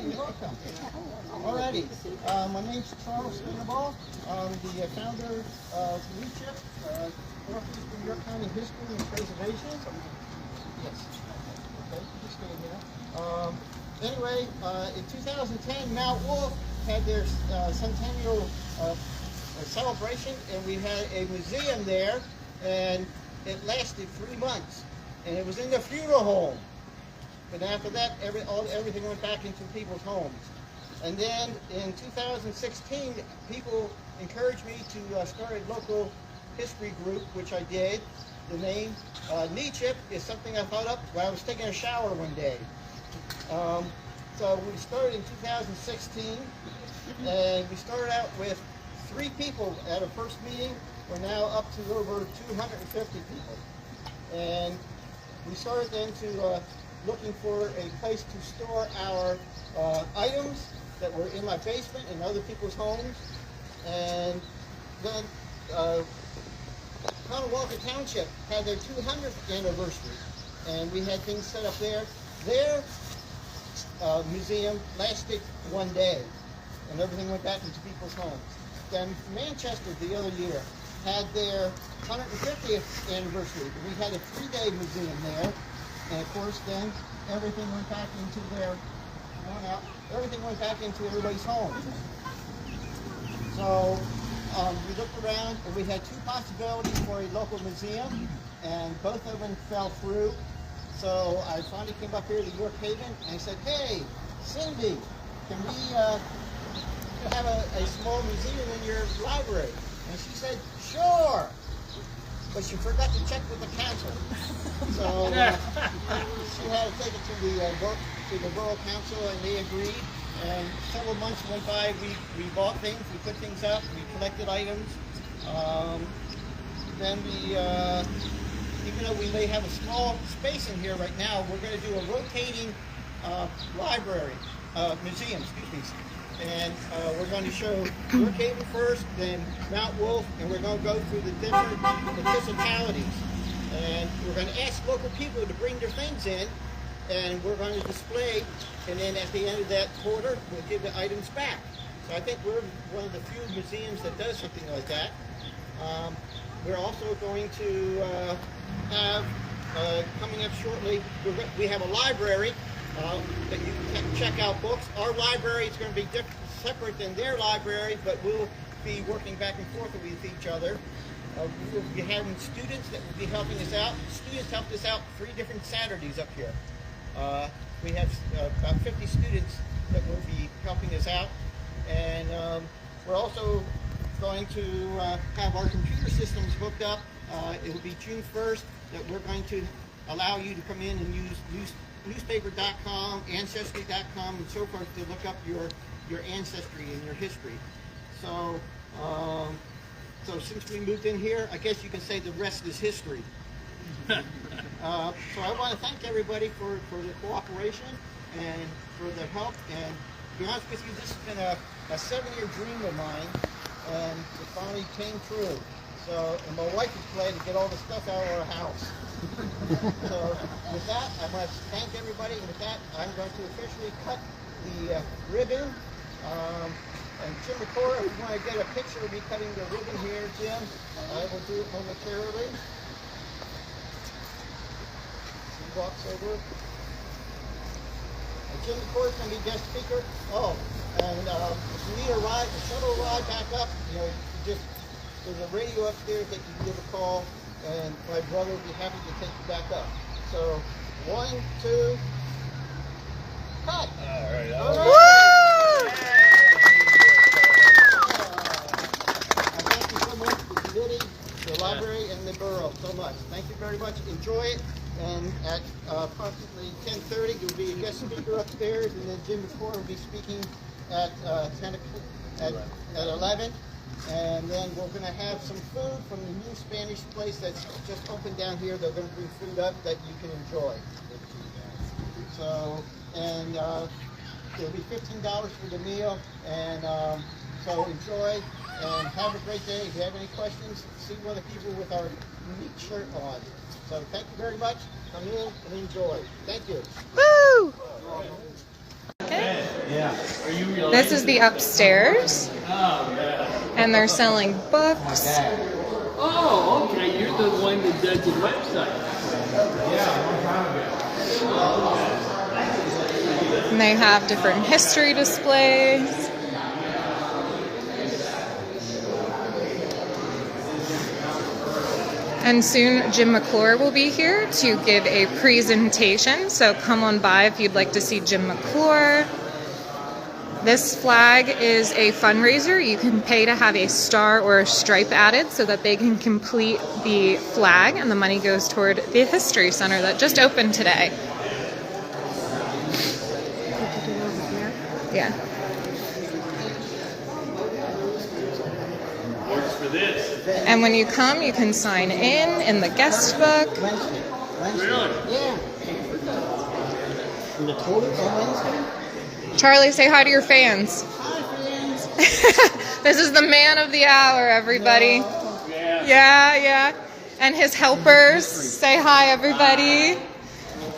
you're welcome. Alrighty, my name's Charles Spinnerball. I'm the founder of Neychip, Northeast New York County History and Preservation. Yes. Okay, just stay here. Anyway, in 2010, Mount Wolf had their centennial celebration, and we had a museum there, and it lasted 3 months, and it was in the funeral home. But after that, everything went back into people's homes. And then in 2016, people encouraged me to start a local history group, which I did. The name Neychip is something I thought up while I was taking a shower one day. So we started in 2016, and we started out with 3 people at our first meeting. We're now up to over 250 people. And we started then to looking for a place to store our items that were in my basement and other people's homes. And then Walker Township had their 200th anniversary, and we had things set up there. Their museum lasted 1 day, and everything went back into people's homes. Then Manchester the other year had their 150th anniversary. We had a 3-day museum there, and of course then everything went back into everything went back into everybody's homes. So we looked around, and we had 2 possibilities for a local museum, and both of them fell through. So I finally came up here to York Haven, and I said, "Hey, Cindy, can we have a small museum in your library?" And she said, "Sure." But she forgot to check with the council. So she had to take it to the borough council, and they agreed. And several months went by. We bought things, we put things up, we collected items. Then we, even though we may have a small space in here right now, we're going to do a rotating museum, excuse me. And we're going to show York Haven first, then Mount Wolf, and we're going to go through the different municipalities. And we're going to ask local people to bring their things in, and we're going to display, and then at the end of that quarter, we'll give the items back. So I think we're one of the few museums that does something like that. We're also going to have, coming up shortly, we have a library that you can check out books. Our library is going to be separate than their library, but we'll be working back and forth with each other. We'll be having students that will be helping us out. Students helped us out 3 different Saturdays up here. We have about 50 students that will be helping us out. And we're also going to have our computer systems hooked up. It will be June 1st that we're going to allow you to come in and use newspaper.com, ancestry.com, and so forth to look up your ancestry and your history. So, so since we moved in here, I guess you can say the rest is history. So I want to thank everybody for the cooperation and for the help. And to be honest with you, this has been a 7-year dream of mine, and it finally came true. So, and my wife is glad to get all the stuff out of our house. So with that, I want to thank everybody, and with that, I'm going to officially cut the ribbon. And Jim McCord, if you want to get a picture of me cutting the ribbon here, Jim, I will do it momentarily. He walks over. And Jim McCord is going to be guest speaker. Oh, and if you need a shuttle ride back up, you know, there's a radio upstairs that you can give a call, and my brother will be happy to take you back up. So, 1, 2, cut! All right. I thank you so much, the committee, the library, and the borough so much. Thank you very much. Enjoy it. And at approximately 10:30, there'll be a guest speaker upstairs, and then Jim McCord will be speaking at 11. And then we're going to have some food from the new Spanish place that's just opened down here. They're going to bring food up that you can enjoy. So, and it'll be $15 for the meal. And so enjoy and have a great day. If you have any questions, see one of the people with our unique shirt on. So thank you very much. Come in and enjoy. Thank you. Woo! Okay. This is the upstairs. And they're selling books. Oh, okay. You're the one that does the website. And they have different history displays. And soon Jim McClure will be here to give a presentation. So come on by if you'd like to see Jim McClure. This flag is a fundraiser. You can pay to have a star or a stripe added so that they can complete the flag, and the money goes toward the History Center that just opened today. Yeah. Works for this. And when you come, you can sign in the guest book. Wednesday. Really? Yeah. And the total on Wednesday? Charlie, say hi to your fans. Hi, friends. This is the man of the hour, everybody. Yeah. Yeah. And his helpers. Say hi, everybody.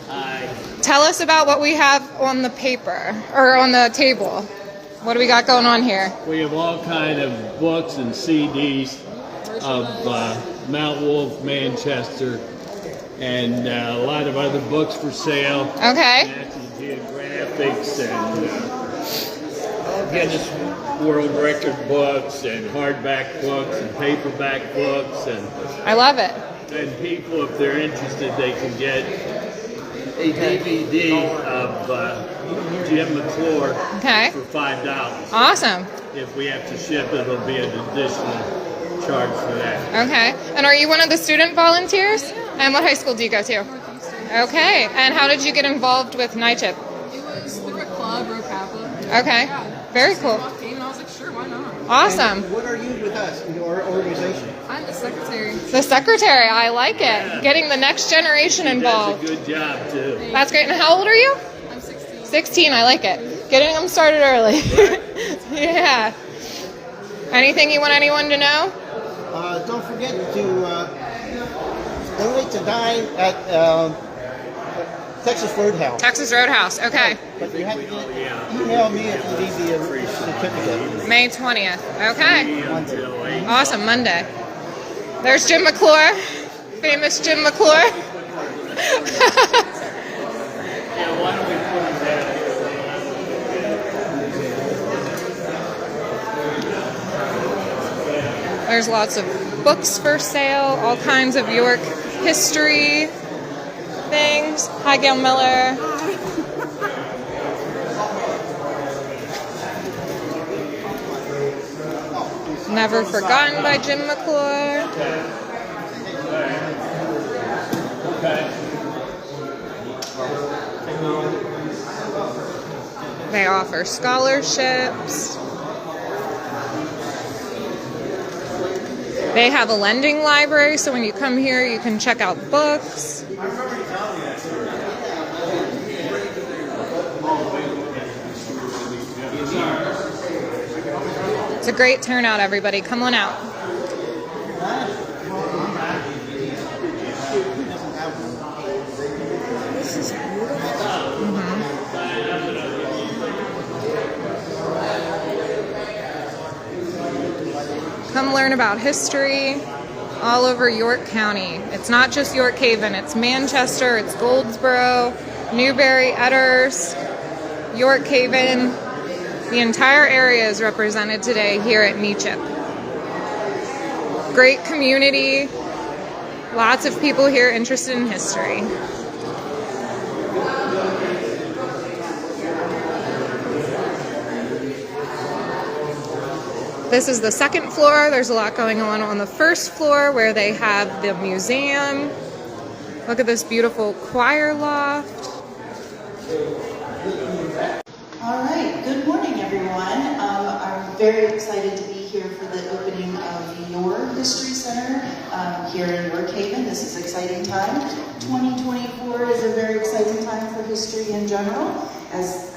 Hi. Tell us about what we have on the paper, or on the table. What do we got going on here? We have all kind of books and CDs of Mount Wolf, Manchester, and a lot of other books for sale. Okay. National Geographics and Guinness World Record books and hardback books and paperback books, and I love it. people, if they're interested, they can get a DVD of Jim McClure Okay. for $5. Awesome. If we have to ship it, it'll be an additional charge for that. Okay. And are you one of the student volunteers? And what high school do you go to? Okay. And how did you get involved with Neychip? It was through a club, Rho Kappa. Okay. Yeah. Very cool. Came and I was like, sure, why not? Awesome. And what are you with us in our organization? I'm the secretary. The secretary, I like it. Getting the next generation He does involved. a good job, too. That's great. And how old are you? I'm 16. 16, I like it. Getting them started early. Yeah. Anything you want anyone to know? Don't forget to donate to Dine at Texas Roadhouse. Texas Roadhouse. Okay. But you have to email me if you need the certificate. May 20th. Okay. Until 8. Awesome. Monday. There's Jim McClure. Famous Jim McClure. Yeah, why don't we put it down? There's lots of books for sale, all kinds of York history things. Hi, Gail Miller. Never Forgotten by Jim McClure. They offer scholarships. They have a lending library, so when you come here, you can check out books. It's a great turnout, everybody. Come on out. Come learn about history all over York County. It's not just York Haven, it's Manchester, it's Goldsboro, Newberry, Edders, York Haven. The entire area is represented today here at Neychip. Great community, lots of people here interested in history. This is the second floor. There's a lot going on the first floor where they have the museum. Look at this beautiful choir loft. All right, good morning, everyone. I'm very excited to be here for the opening of your History Center here in York Haven. This is an exciting time. 2024 is a very exciting time for history in general. As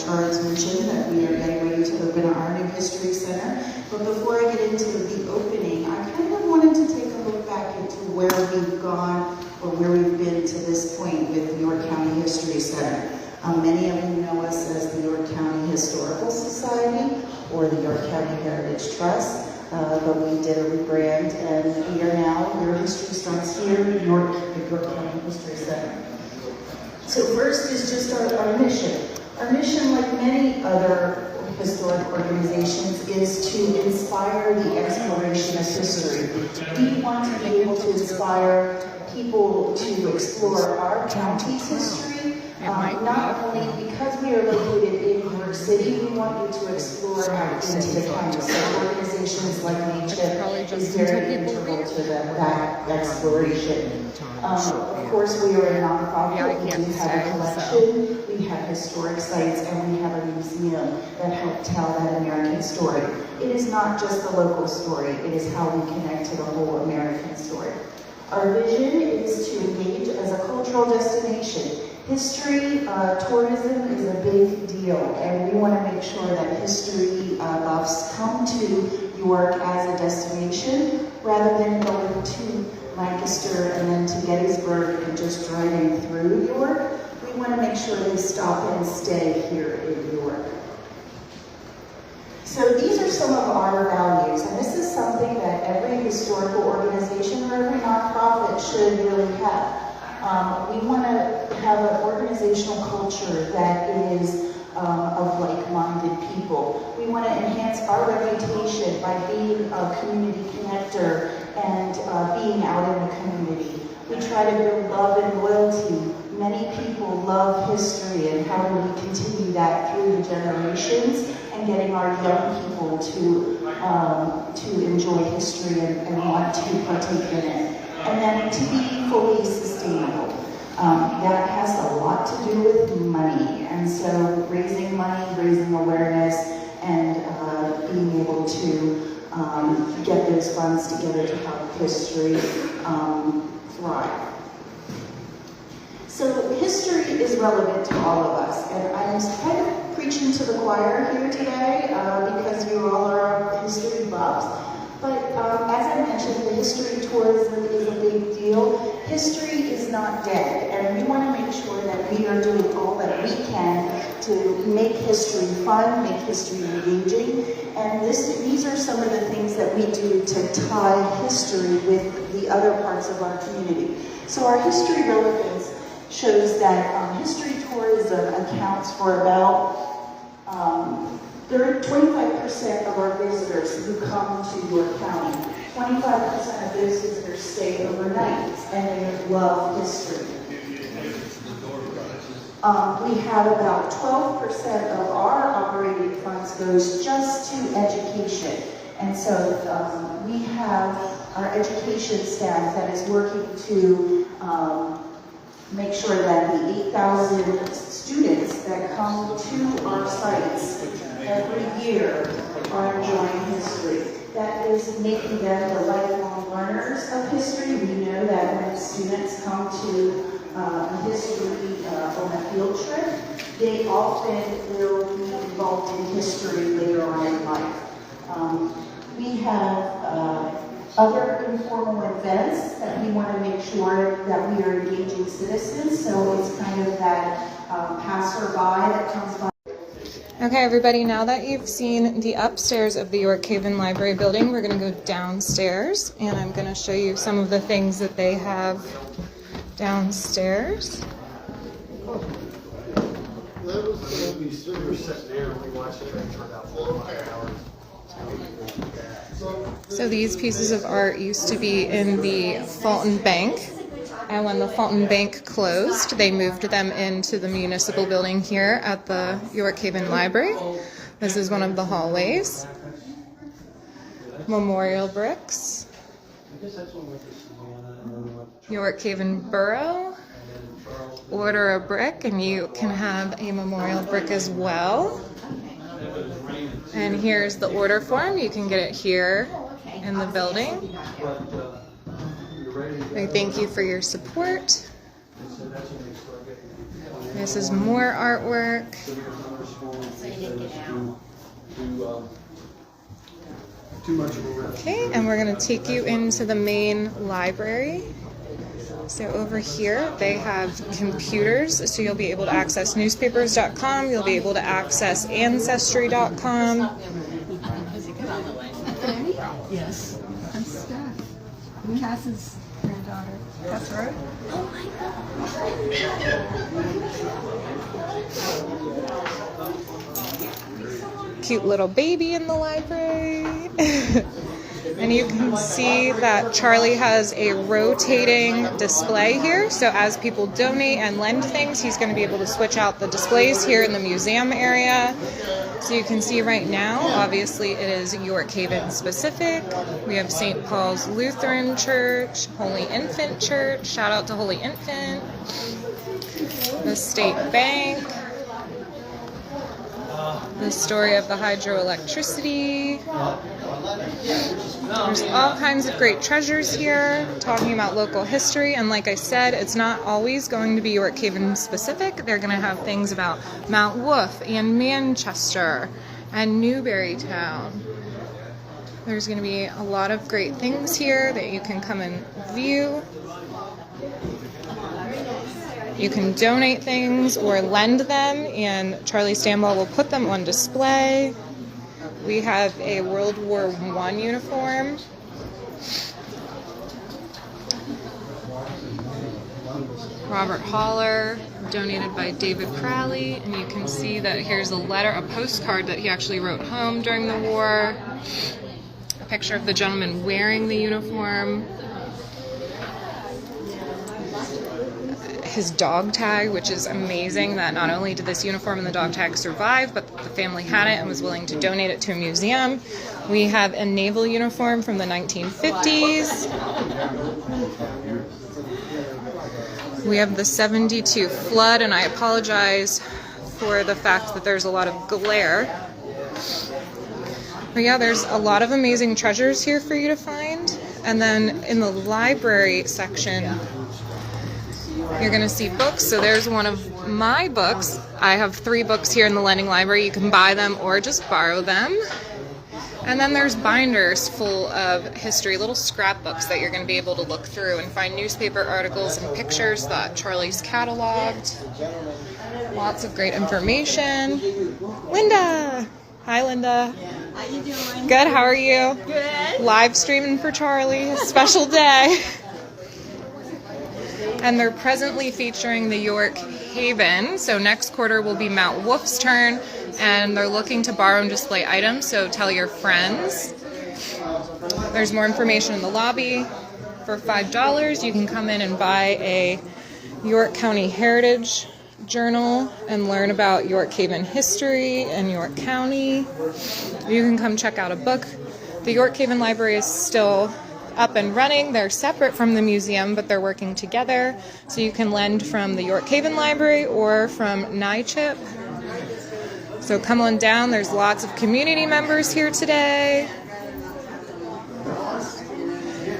Charles mentioned, that we are getting ready to open our new History Center. But before I get into the opening, I kind of wanted to take a look back into where we've gone or where we've been to this point with the York County History Center. Many of you know us as the York County Historical Society or the York County Heritage Trust, but we did a rebrand, and we are now, Your History Starts Here, the York County History Center. So first is just our mission. Our mission, like many other historic organizations, is to inspire the exploration of history. We want to be able to inspire people to explore our county's history, not only because we are located in New York City, we want you to explore out into the county. So organizations like Neychip is very integral to that exploration. Of course, we are a nonprofit. We do have a collection, we have historic sites, and we have a museum that help tell that American story. It is not just the local story, it is how we connect to the whole American story. Our vision is to engage as a cultural destination. History, tourism is a big deal, and we want to make sure that history buffs come to York as a destination rather than going to Lancaster and then to Gettysburg and just driving through York. We want to make sure they stop and stay here in York. So these are some of our values, and this is something that every historical organization or every nonprofit should really have. We want to have an organizational culture that is of like-minded people. We want to enhance our reputation by being a community connector and being out in the community. We try to build love and loyalty. Many people love history, and how do we continue that through the generations and getting our young people to enjoy history and want to partake in it. And then to be fully sustainable. That has a lot to do with money, and so raising money, raising awareness, and being able to get those funds together to help history thrive. So history is relevant to all of us, and I'm kind of preaching to the choir here today because you all are history buffs. But as I mentioned, the history tourism is a big deal. History is not dead, and we want to make sure that we are doing all that we can to make history fun, make history engaging. And these are some of the things that we do to tie history with the other parts of our community. So our history relevance shows that history tourism accounts for about 25% of our visitors who come to York County. 25% of those visitors stay overnight, and they love history. We have about 12% of our operating funds goes just to education. And so we have our education staff that is working to make sure that the 8,000 students that come to our sites every year are enjoying history. That is making them the lifelong learners of history. We know that when students come to history on a field trip, they often will be involved in history later on in life. We have other informal events that we want to make sure that we are engaging citizens, so it's kind of that passerby that comes by. Okay, everybody, now that you've seen the upstairs of the York Haven Library building, we're going to go downstairs, and I'm going to show you some of the things that they have downstairs. So these pieces of art used to be in the Fulton Bank, and when the Fulton Bank closed, they moved them into the municipal building here at the York Haven Library. This is one of the hallways. Memorial bricks. York Haven Borough. Order a brick, and you can have a memorial brick as well. And here's the order form. You can get it here in the building. We thank you for your support. This is more artwork. Okay, and we're going to take you into the main library. So over here they have computers, so you'll be able to access newspapers.com, you'll be able to access ancestry.com. Yes. I'm Steph. Cass's granddaughter. Cass Road? Cute little baby in the library. And you can see that Charlie has a rotating display here. So as people donate and lend things, he's going to be able to switch out the displays here in the museum area. So you can see right now, obviously it is York Haven specific. We have St. Paul's Lutheran Church, Holy Infant Church, shout out to Holy Infant, the State Bank, the story of the hydroelectricity. There's all kinds of great treasures here, talking about local history, and like I said, it's not always going to be York Haven specific. They're going to have things about Mount Wolfe and Manchester and Newberrytown. There's going to be a lot of great things here that you can come and view. You can donate things or lend them, and Charlie Stanball will put them on display. We have a World War I uniform. Robert Holler, donated by David Crowley, and you can see that here's a letter, a postcard that he actually wrote home during the war. A picture of the gentleman wearing the uniform. His dog tag, which is amazing that not only did this uniform and the dog tag survive, but the family had it and was willing to donate it to a museum. We have a naval uniform from the 1950s. We have the 72 flood, and I apologize for the fact that there's a lot of glare. But yeah, there's a lot of amazing treasures here for you to find. And then in the library section, you're going to see books. So there's one of my books. I have 3 books here in the lending library. You can buy them or just borrow them. And then there's binders full of history, little scrapbooks that you're going to be able to look through and find newspaper articles and pictures that Charlie's cataloged. Lots of great information. Linda! Hi, Linda. How you doing? Good, how are you? Good. Live streaming for Charlie, a special day. And they're presently featuring the York Haven. So next quarter will be Mount Wolfe's turn, and they're looking to borrow and display items, so tell your friends. There's more information in the lobby. For $5, you can come in and buy a York County Heritage Journal and learn about York Haven history and York County. You can come check out a book. The York Haven Library is still up and running. They're separate from the museum, but they're working together. So you can lend from the York Haven Library or from Neychip. So come on down. There's lots of community members here today.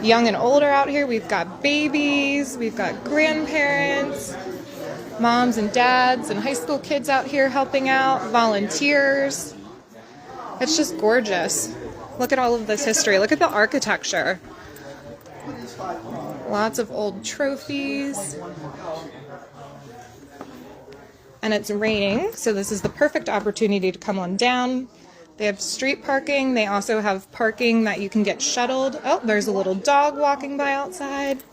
Young and older out here. We've got babies, we've got grandparents, moms and dads and high school kids out here helping out, volunteers. It's just gorgeous. Look at all of this history. Look at the architecture. Lots of old trophies. And it's raining, so this is the perfect opportunity to come on down. They have street parking. They also have parking that you can get shuttled. Oh, there's a little dog walking by outside.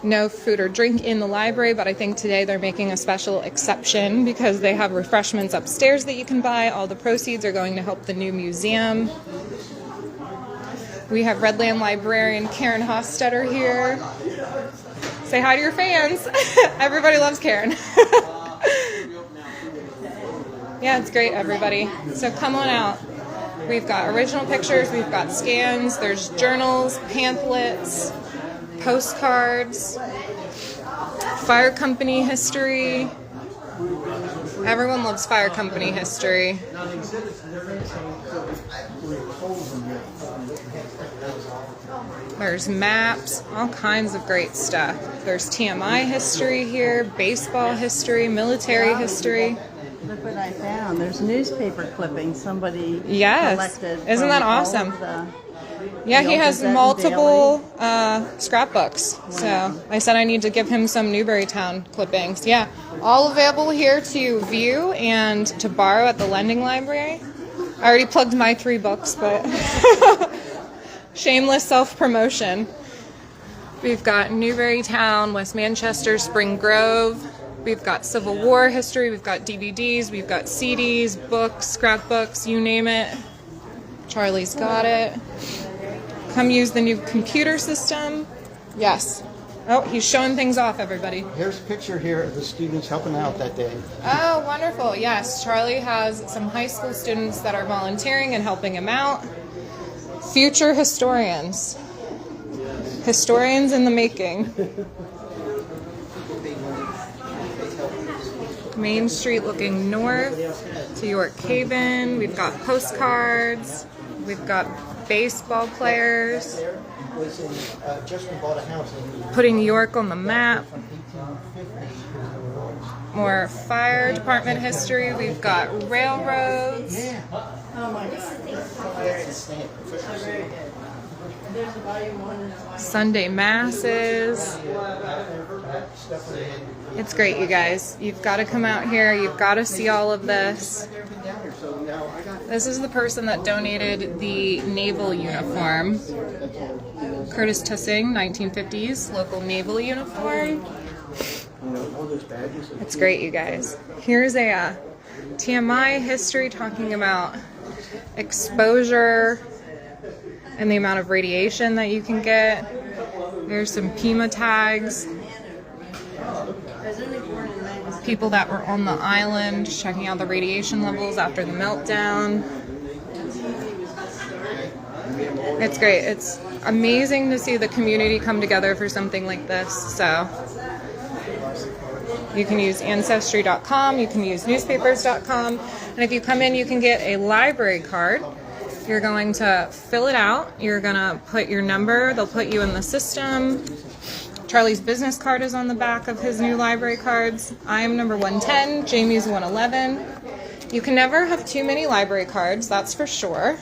No food or drink in the library, but I think today they're making a special exception because they have refreshments upstairs that you can buy. All the proceeds are going to help the new museum. We have Redland librarian Karen Hofstetter here. Say hi to your fans. Everybody loves Karen. Yeah, it's great, everybody. So come on out. We've got original pictures, we've got scans, there's journals, pamphlets, postcards, fire company history. Everyone loves fire company history. There's maps, all kinds of great stuff. There's TMI history here, baseball history, military history. Look what I found. There's newspaper clippings somebody Yes. collected. Isn't from that all awesome? of the Yeah, he Old has Gazette and multiple scrapbooks. So I said I need to give him some Newberrytown clippings. Yeah, all available here to view and to borrow at the lending library. I already plugged my 3 books, but shameless self-promotion. We've got Newberrytown, West Manchester, Spring Grove. We've got Civil War history. We've got DVDs. We've got CDs, books, scrapbooks, you name it. Charlie's got it. Come use the new computer system. Yes. Oh, he's showing things off, everybody. Here's a picture here of the students helping out that day. Oh, wonderful. Yes, Charlie has some high school students that are volunteering and helping him out. Future historians. Historians in the making. Main Street looking north to York Haven. We've got postcards. We've got baseball players. Was in, just bought a house in Putting York on the map. 1850. More fire department history. We've got railroads. Sunday masses. It's great, you guys. You've got to come out here. You've got to see all of this. This is the person that donated the naval uniform. Curtis Tussing, 1950s, local naval uniform. It's great, you guys. Here's a TMI history talking about exposure and the amount of radiation that you can get. There's some Pima tags. People that were on the island checking out the radiation levels after the meltdown. It's great. It's amazing to see the community come together for something like this. So you can use Ancestry.com, you can use newspapers.com, and if you come in, you can get a library card. You're going to fill it out. You're going to put your number. They'll put you in the system. Charlie's business card is on the back of his new library cards. I am number 110, Jamie's 111. You can never have too many library cards, that's for sure.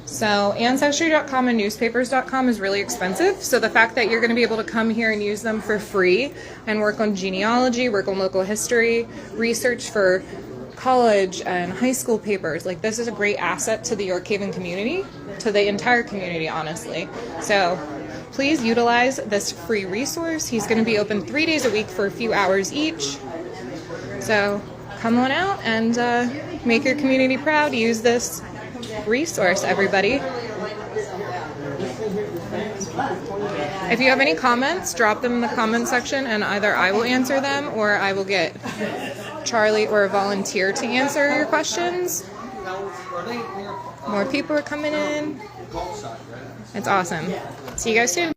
So Ancestry.com and newspapers.com is really expensive. So the fact that you're going to be able to come here and use them for free and work on genealogy, work on local history, research for college and high school papers, like this is a great asset to the York Haven community, to the entire community, honestly. So please utilize this free resource. He's going to be open 3 days a week for a few hours each. So come on out and make your community proud. Use this resource, everybody. If you have any comments, drop them in the comment section and either I will answer them or I will get Charlie or a volunteer to answer your questions. More people are coming in. It's awesome. See you guys soon.